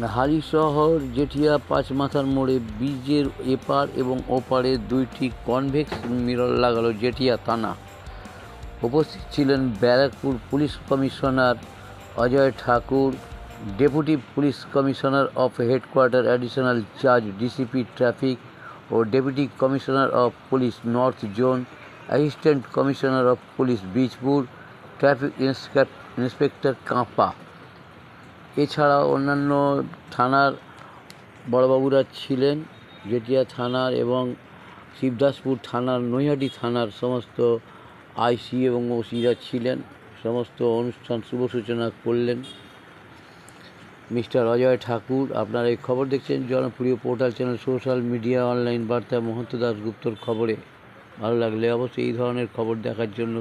হালিশহর জেঠিয়া পাঁচমাথার মোড়ে ব্রিজের এপার এবং ওপারে দুইটি কনভেক্স মিরর লাগালো জেঠিয়া থানা। উপস্থিত ছিলেন Barrackpore police commissioner Ajay Thakur, deputy police commissioner of headquarter additional charge DCP traffic ও deputy commissioner of police north zone, assistant commissioner of police Bijpur, traffic inspector Kanpa. এছাড়া অন্যান্য থানার বড়বাবুরা ছিলেন। জেঠিয়া থানার এবং শিবদাসপুর থানার, নৈহাটি থানার সমস্ত আইসি এবং ওসিরা ছিলেন। সমস্ত অনুষ্ঠান শুভ সূচনা করলেন মিস্টার অজয় ঠাকুর। আপনারা এই খবর দেখছেন জনপ্রিয় portal channel social media online বার্তা মহন্ত দাশগুপ্তর খবরে। ভালো লাগলে অবশ্যই এই ধরনের খবর দেখার জন্য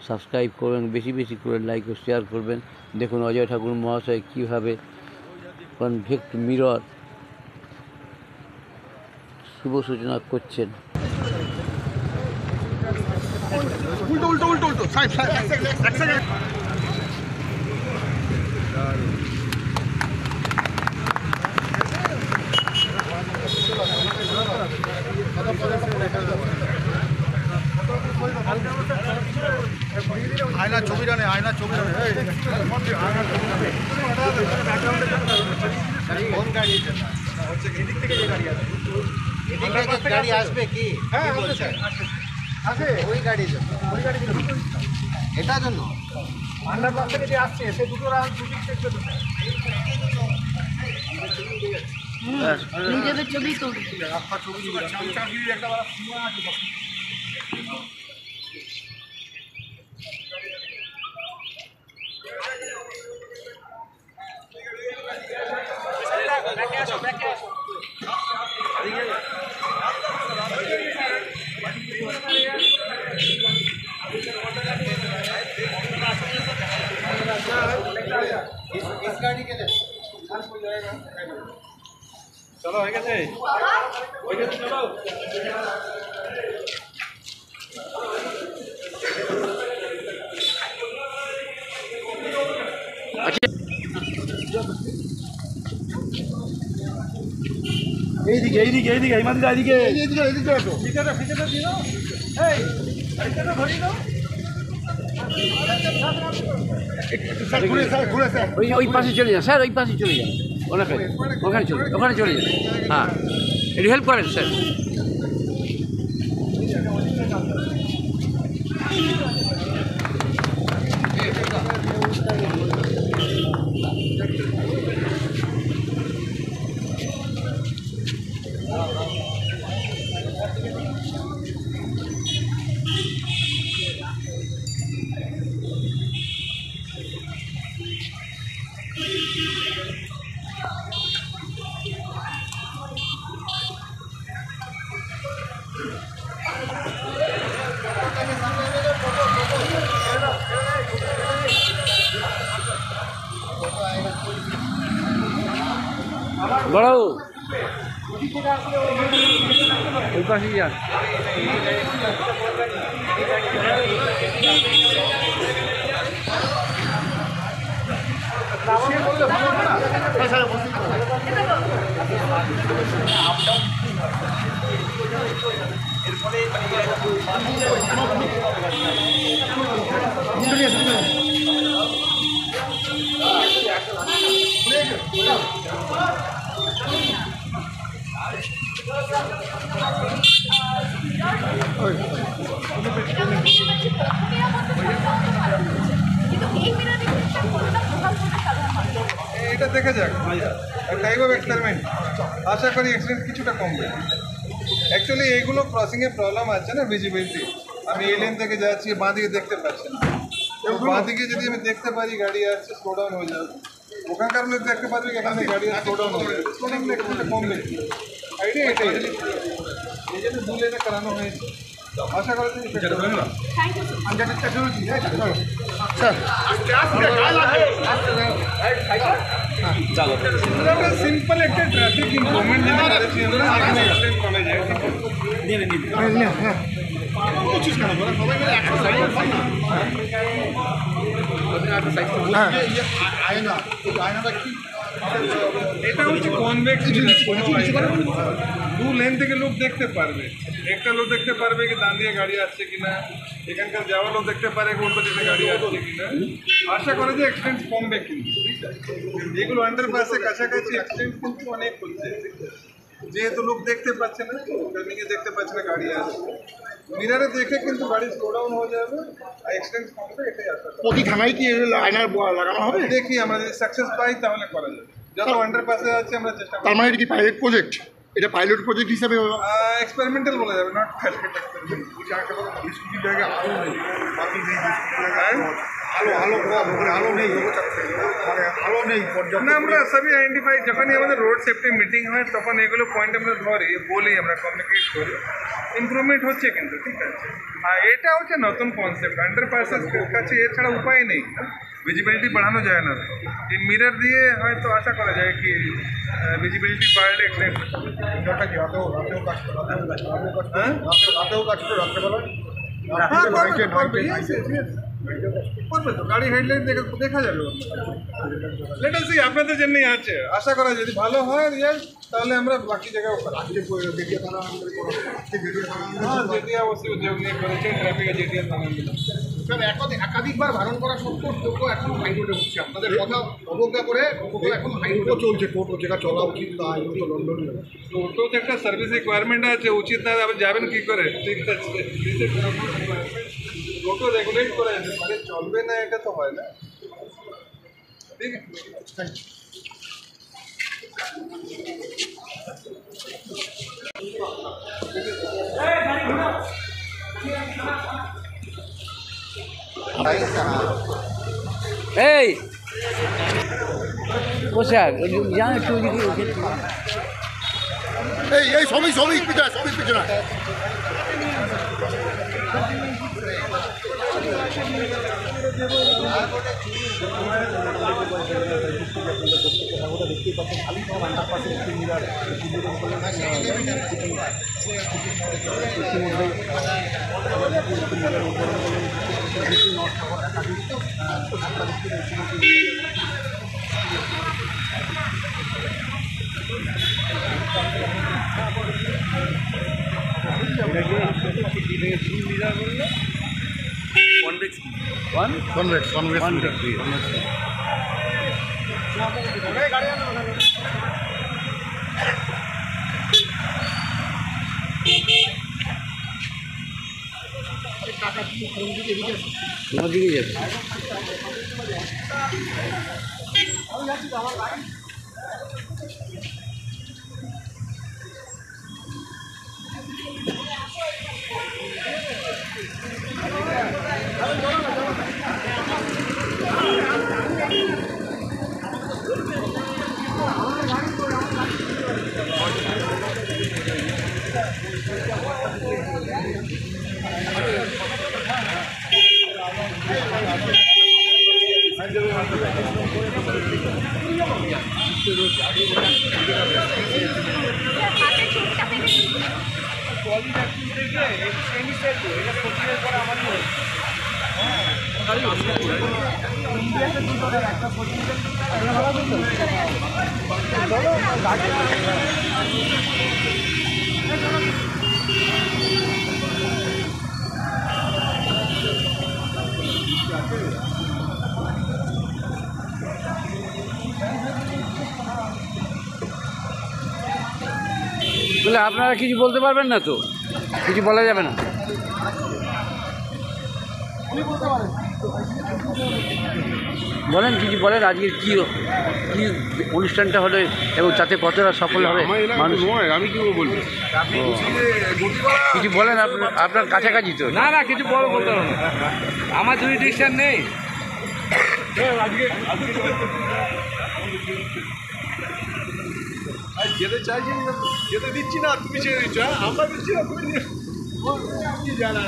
সাবস্ক্রাইব করবেন, বেশি বেশি করে লাইক ও শেয়ার করবেন। দেখুন অজয় ঠাকুর মহাশয় কীভাবে কনভেক্স মিরর শুভ সূচনা করছেন। উল্টো উল্টো উল্টো উল্টো সাইড সাইড এক সেকেন্ড। আয়না ছবি রানে, আয়না ছবি রানে। কোন গাড়ি হচ্ছে? এদিক থেকে যে গাড়ি আছে, এদিক থেকে গাড়ি আসবে কি? হ্যাঁ আছে ওই গাড়ির জন্য, ওই গাড়ির জন্য এটার জন্য আন্ডারপাস থেকে যে আসছে সে দুটো নিজেদের ছবি তুলছে। इस गाड़ी के लिए चलो हो गए चलो। এইদিকে এইদিকে এইদিকে এই মাঝে এইদিকে এইদিকে এইদিকে আসো। ফিটাটা ফিটাটা দিও। এই ফিটাটা ধরি দাও। ওই পাশে চলে যান স্যার, ওই পাশে চলে যান, ওখানে চলে যান। হ্যাঁ, একটু হেল্প করেন স্যার। বড় ওই পাশে যান। এটা দেখা যাক টাইপ অফ এক্সপেরিমেন্ট, আশা করি অ্যাক্সিডেন্ট কিছুটা কমবে। অ্যাকচুয়ালি এইগুলো ক্রসিংয়ে প্রবলেম আছে না, ভিজিবিলিটি। আমি এই লেন থেকে যাচ্ছি, বাঁ দিকে দেখতে পাচ্ছি না। বাঁ দিকে যদি আমি দেখতে পারি গাড়ি আসছে, স্লো ডাউন হয়ে যাবে। ওখানকার মধ্যে দেখতে পারবে এখানে গাড়ি স্লো ডাউন হয়ে যাবে, স্লো ডাউন একটু কমবে। আইডিয়া এটাই, এই জন্য 2 লেনে করানো হয়েছে। আশা করি সিম্পল একটা ট্রাফিক ইনফরমেন্ট কমে যায়। আয়নাটা কি এটা হচ্ছে কনভেক্স দু লেন থেকে লোক দেখতে পারবে, একটা লোক দেখতে পারবে কি ডান দিয়ে গাড়ি আসছে কিনা, এখানকার যাওয়া লোক দেখতে পারে উল্টো দিকে গাড়ি আসছে কিনা। আশা করে যে অ্যাক্সিডেন্ট কমবে, কিন্তু এগুলো আন্ডারপাসের কাছাকাছি অ্যাক্সিডেন্ট কিন্তু অনেক হচ্ছে, যেহেতু লোক দেখতে পাচ্ছে না, টার্নিংয়ে দেখতে পাচ্ছে না গাড়ি আসছে, মিরারে দেখে কিন্তু গাড়ি স্লো ডাউন হয়ে যাবে আর অ্যাক্সিডেন্ট কমবে, এটাই আশা করি। প্রতি থানায় কি আয়নার লাগানো হবে? দেখি আমরা যদি সাকসেস পাই তাহলে করা যাবে, যত আন্ডারপাসে আছে আমরা চেষ্টা করি। তার মানে এটা কি পাইলট প্রজেক্ট? এটা পাইলট প্রজেক্ট হিসাবে এক্সপেরিমেন্টাল বলা যাবে, নট পাইলট এক্সপেরিমেন্ট। স্কুটির জায়গায় আলো নেই, বাতি নেই, আলো নেই, মানে আলো নেই পর্যাপ্ত। না, আমরা সবই আইডেন্টিফাই, যখনই আমাদের রোড সেফটি মিটিং হয় তখন এগুলো পয়েন্ট আমরা ধরি, বলি, আমরা কমিউনিকেট করি, ইমপ্রুভমেন্ট হচ্ছে কিন্তু, ঠিক আছে। আর এটা হচ্ছে নতুন কনসেপ্ট, আন্ডারপাসের কাছে এছাড়া উপায় নেই, ভিজিবিলিটি বাড়ানো যায় না। এই মিরর দিয়ে হয়তো আশা করা যায় কি ভিজিবিলিটি বাড়লে অ্যাক্সিডেন্ট করবে তো, গাড়ি হেডলাইট দেখা যাবে। লেট আস সি, আপনাদের জন্যই আছে, আশা করা যদি ভালো হয় রিয়াল তাহলে আমরা বাকি জায়গায় যেটি অবশ্যই উদ্যোগ নিয়ে করেছে, ট্রাফিকে যেটি একাধিকবার বারণ করা সত্ত্বেও টোটো এখন হাইরোডে উঠছে, আপনাদের কথা অবজ্ঞা করে টোটো এখন হাইরোডে চলছে। টোটো যেটা চলা উচিত না, তো লন্ডন টোটো তো একটা সার্ভিস রিকোয়ারমেন্ট আছে, উচিত না আপনি যাবেন কি করে, ঠিক আছে। টোটো রেগুলেট করা যেতে পারে, চলবে না এটা তো হয় না, ঠিক আছে। এই পোশাক জানো একটু এই সবই পিছনে কনভেক্স তোমার দিকে যাচ্ছে। বলে আপনারা কিছু বলতে পারবেন না তো, কিছু বলা যাবে না? বলেন, কিছু বলেন, আজকে কি অনুষ্ঠানটা হলো এবং তাতে কতটা সফল হবে মানুষ? আমি কি বলবো? কিছু বলেন, আপনার কাছাকাছি তো। না না, কিছু বড় বলতে হবে না, আমার জুরিডিকশন নেই। যেতে চাইছি, যেতে দিচ্ছি না, তুমি ছেড়ে দিচ্ছ, আমরা দিচ্ছি না, তুমি জানা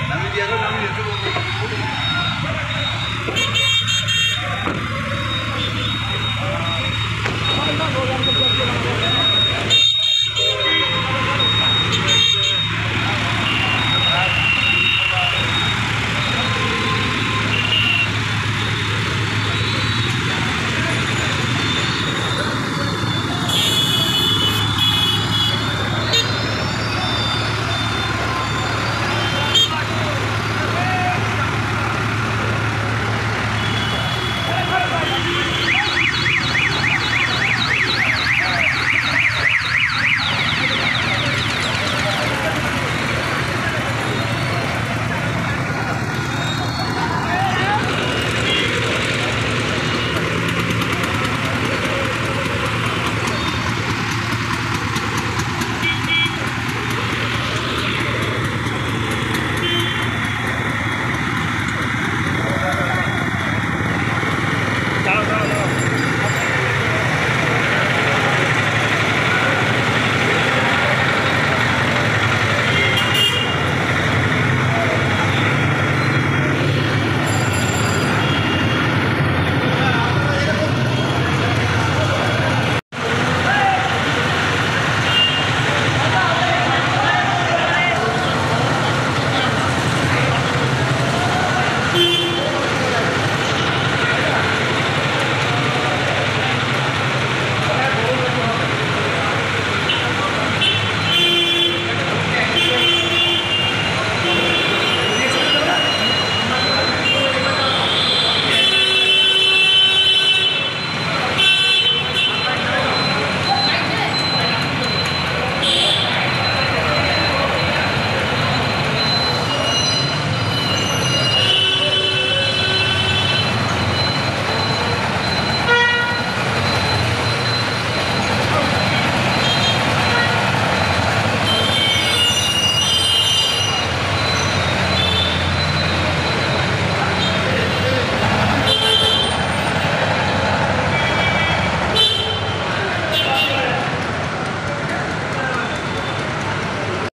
আমি